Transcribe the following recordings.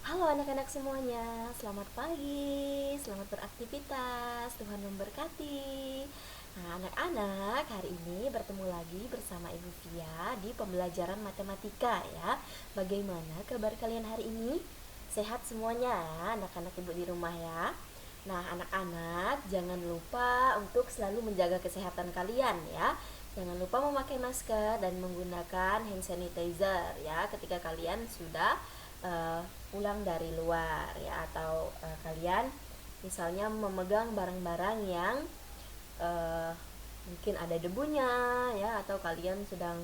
Halo anak-anak semuanya, selamat pagi, selamat beraktivitas, Tuhan memberkati. Nah anak-anak, hari ini bertemu lagi bersama Ibu Via di pembelajaran matematika ya. Bagaimana kabar kalian hari ini? Sehat semuanya ya, anak-anak ibu di rumah ya. Nah anak-anak, jangan lupa untuk selalu menjaga kesehatan kalian ya. Jangan lupa memakai masker dan menggunakan hand sanitizer ya ketika kalian sudah pulang dari luar ya, atau kalian misalnya memegang barang-barang yang uh, mungkin ada debunya ya, atau kalian sedang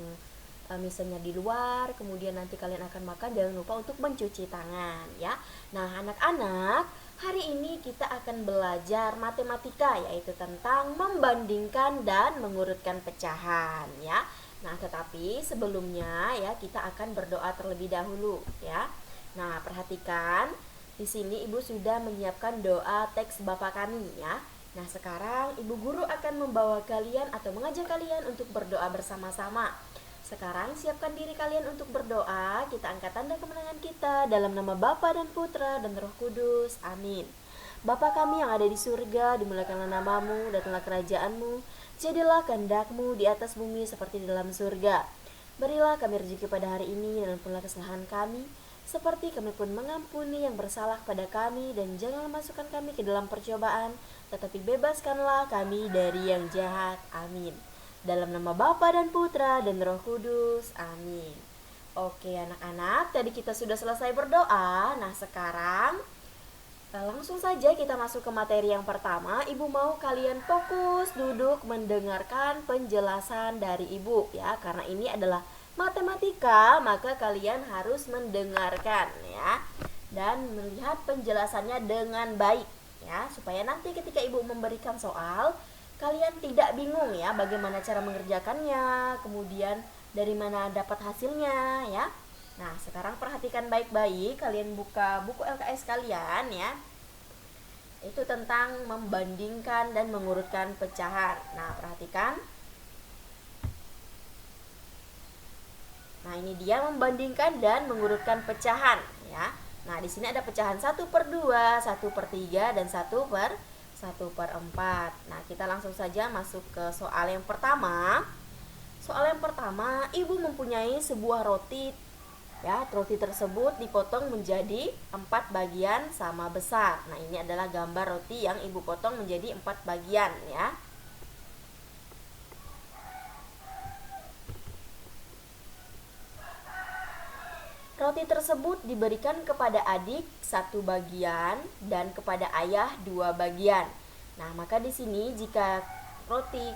misalnya di luar, kemudian nanti kalian akan makan, jangan lupa untuk mencuci tangan ya. Nah anak-anak, hari ini kita akan belajar matematika, yaitu tentang membandingkan dan mengurutkan pecahan ya. Nah tetapi sebelumnya ya, kita akan berdoa terlebih dahulu ya. Nah perhatikan, di sini ibu sudah menyiapkan doa teks Bapa kami ya. Nah sekarang ibu guru akan membawa kalian atau mengajak kalian untuk berdoa bersama-sama. Sekarang siapkan diri kalian untuk berdoa. Kita angkat tanda kemenangan kita dalam nama Bapa dan Putra dan Roh Kudus. Amin. Bapa kami yang ada di surga, dimuliakanlah namamu, datanglah kerajaanmu, jadilah kehendakmu di atas bumi seperti di dalam surga. Berilah kami rezeki pada hari ini dan ampunilah kesalahan kami, seperti kami pun mengampuni yang bersalah pada kami, dan janganlah masukkan kami ke dalam percobaan, tetapi bebaskanlah kami dari yang jahat. Amin. Dalam nama Bapa dan Putra dan Roh Kudus. Amin. Oke anak-anak, tadi kita sudah selesai berdoa. Nah sekarang langsung saja kita masuk ke materi yang pertama. Ibu mau kalian fokus duduk mendengarkan penjelasan dari ibu ya, karena ini adalah matematika, maka kalian harus mendengarkan ya dan melihat penjelasannya dengan baik ya, supaya nanti ketika ibu memberikan soal, kalian tidak bingung ya bagaimana cara mengerjakannya, kemudian dari mana dapat hasilnya ya. Nah sekarang perhatikan baik-baik, kalian buka buku LKS kalian ya, itu tentang membandingkan dan mengurutkan pecahan. Nah perhatikan, nah ini dia membandingkan dan mengurutkan pecahan ya. Nah di sini ada pecahan 1/2, 1/3, dan 1/4. Nah kita langsung saja masuk ke soal yang pertama. Soal yang pertama, ibu mempunyai sebuah roti ya. Roti tersebut dipotong menjadi 4 bagian sama besar. Nah ini adalah gambar roti yang ibu potong menjadi 4 bagian ya. Roti tersebut diberikan kepada adik 1 bagian dan kepada ayah 2 bagian. Nah, maka di sini jika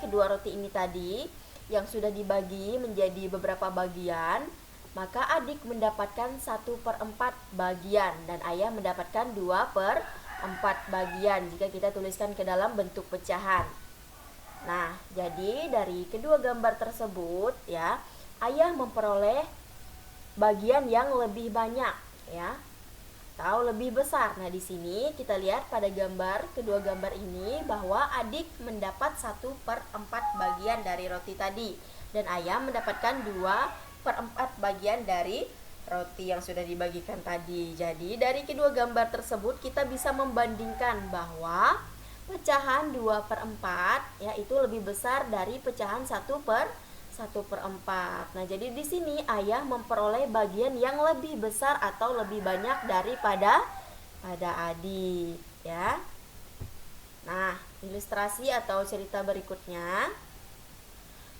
kedua roti ini tadi yang sudah dibagi menjadi beberapa bagian, maka adik mendapatkan 1/4 bagian dan ayah mendapatkan 2/4 bagian jika kita tuliskan ke dalam bentuk pecahan. Nah, jadi dari kedua gambar tersebut ya, ayah memperoleh bagian yang lebih banyak ya, atau lebih besar. Nah di sini kita lihat pada kedua gambar ini bahwa adik mendapat 1/4 bagian dari roti tadi, dan ayah mendapatkan 2/4 bagian dari roti yang sudah dibagikan tadi. Jadi dari kedua gambar tersebut kita bisa membandingkan bahwa pecahan 2/4 ya itu lebih besar dari pecahan 1/4. Nah, jadi di sini ayah memperoleh bagian yang lebih besar atau lebih banyak daripada adik, ya. Nah, ilustrasi atau cerita berikutnya.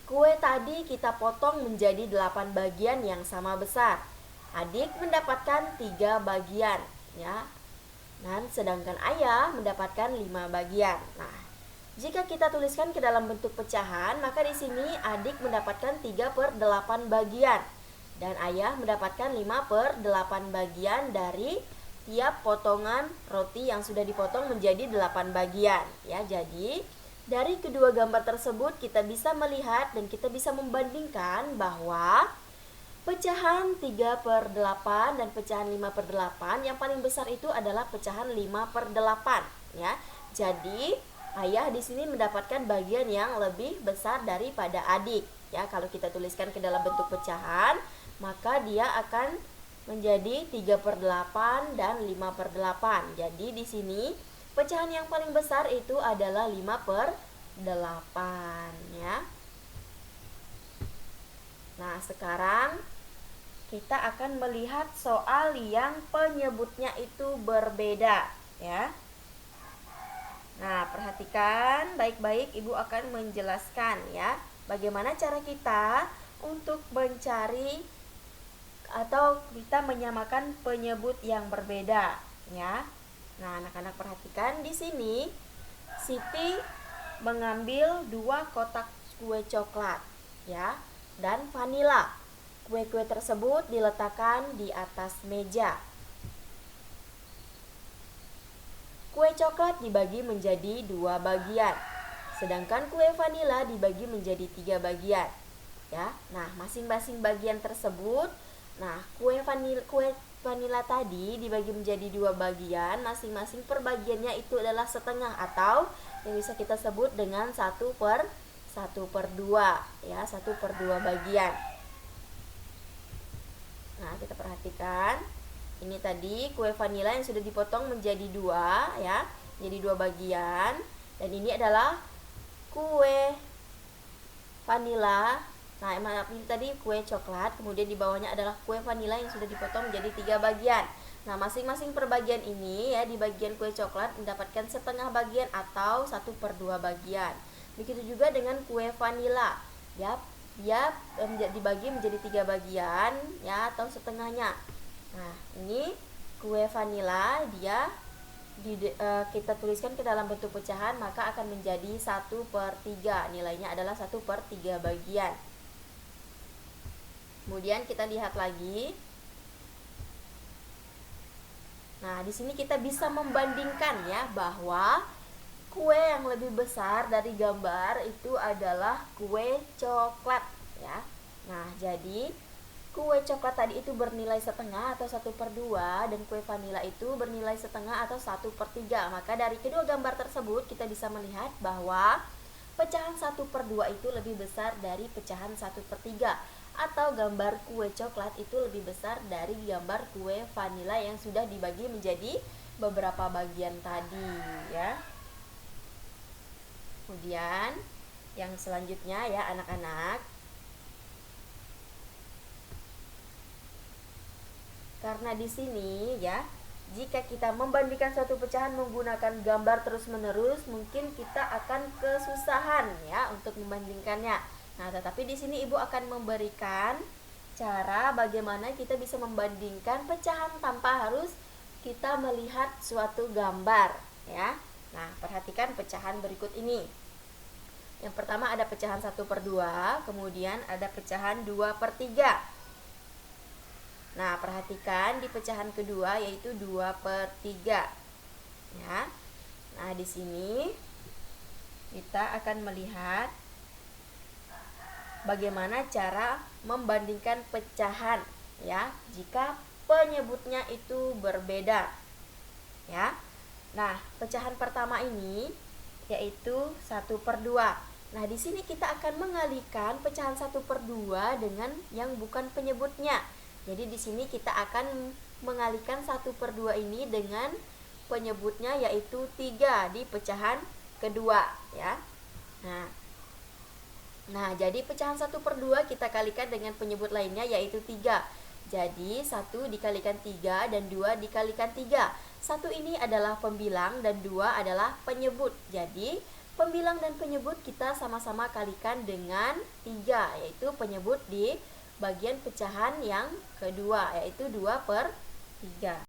Kue tadi kita potong menjadi 8 bagian yang sama besar. Adik mendapatkan 3 bagian, ya. Dan sedangkan ayah mendapatkan 5 bagian. Nah, jika kita tuliskan ke dalam bentuk pecahan, maka di sini adik mendapatkan 3/8 bagian dan ayah mendapatkan 5/8 bagian dari tiap potongan roti yang sudah dipotong menjadi 8 bagian ya. Jadi dari kedua gambar tersebut kita bisa melihat dan kita bisa membandingkan bahwa pecahan 3/8 dan pecahan 5/8 yang paling besar itu adalah pecahan 5/8 ya. Jadi ayah di sini mendapatkan bagian yang lebih besar daripada adik ya. Kalau kita tuliskan ke dalam bentuk pecahan, maka dia akan menjadi 3/8 dan 5/8. Jadi di sini pecahan yang paling besar itu adalah 5/8 ya. Nah, sekarang kita akan melihat soal yang penyebutnya itu berbeda ya. Nah, perhatikan baik-baik, Ibu akan menjelaskan ya bagaimana cara kita untuk mencari atau kita menyamakan penyebut yang berbeda ya. Nah, anak-anak perhatikan di sini Siti mengambil 2 kotak kue coklat ya dan vanila. Kue-kue tersebut diletakkan di atas meja. Kue coklat dibagi menjadi 2 bagian, sedangkan kue vanila dibagi menjadi 3 bagian. Ya, nah masing-masing bagian tersebut, nah kue vanila tadi dibagi menjadi 2 bagian, masing-masing per bagiannya itu adalah setengah atau yang bisa kita sebut dengan 1/2 ya, 1/2 bagian. Nah, kita perhatikan ini tadi kue vanila yang sudah dipotong menjadi 2 ya, jadi 2 bagian, dan ini adalah kue vanila. Nah, maaf, ini tadi kue coklat, kemudian di bawahnya adalah kue vanila yang sudah dipotong menjadi 3 bagian. Nah, masing-masing per bagian ini ya, di bagian kue coklat mendapatkan setengah bagian atau 1/2 bagian. Begitu juga dengan kue vanila ya, dia dibagi menjadi 3 bagian ya, atau setengahnya. Nah, ini kue vanila dia kita tuliskan ke dalam bentuk pecahan, maka akan menjadi 1/3. Nilainya adalah 1/3 bagian. Kemudian kita lihat lagi. Nah, di sini kita bisa membandingkan ya bahwa kue yang lebih besar dari gambar itu adalah kue coklat ya. Nah, jadi kue coklat tadi itu bernilai setengah atau 1/2 dan kue vanila itu bernilai setengah atau 1/3. Maka dari kedua gambar tersebut kita bisa melihat bahwa pecahan 1/2 itu lebih besar dari pecahan 1/3, atau gambar kue coklat itu lebih besar dari gambar kue vanila yang sudah dibagi menjadi beberapa bagian tadi ya. Kemudian yang selanjutnya ya anak-anak, karena di sini ya, jika kita membandingkan suatu pecahan menggunakan gambar terus-menerus, mungkin kita akan kesusahan ya untuk membandingkannya. Nah, tetapi di sini Ibu akan memberikan cara bagaimana kita bisa membandingkan pecahan tanpa harus kita melihat suatu gambar ya. Nah, perhatikan pecahan berikut ini. Yang pertama ada pecahan 1/2, kemudian ada pecahan 2/3. Nah, perhatikan di pecahan kedua yaitu 2/3 ya. Nah, di sini kita akan melihat bagaimana cara membandingkan pecahan ya jika penyebutnya itu berbeda ya. Nah, pecahan pertama ini yaitu 1/2. Nah, di sini kita akan mengalihkan pecahan 1/2 dengan yang bukan penyebutnya. Jadi di sini kita akan mengalihkan 1/2 ini dengan penyebutnya yaitu 3 di pecahan kedua ya. Nah, jadi pecahan 1/2 kita kalikan dengan penyebut lainnya yaitu 3. Jadi 1 dikalikan 3 dan 2 dikalikan 3. 1 ini adalah pembilang dan 2 adalah penyebut. Jadi pembilang dan penyebut kita sama-sama kalikan dengan 3, yaitu penyebut di bagian pecahan yang kedua, yaitu 2/3.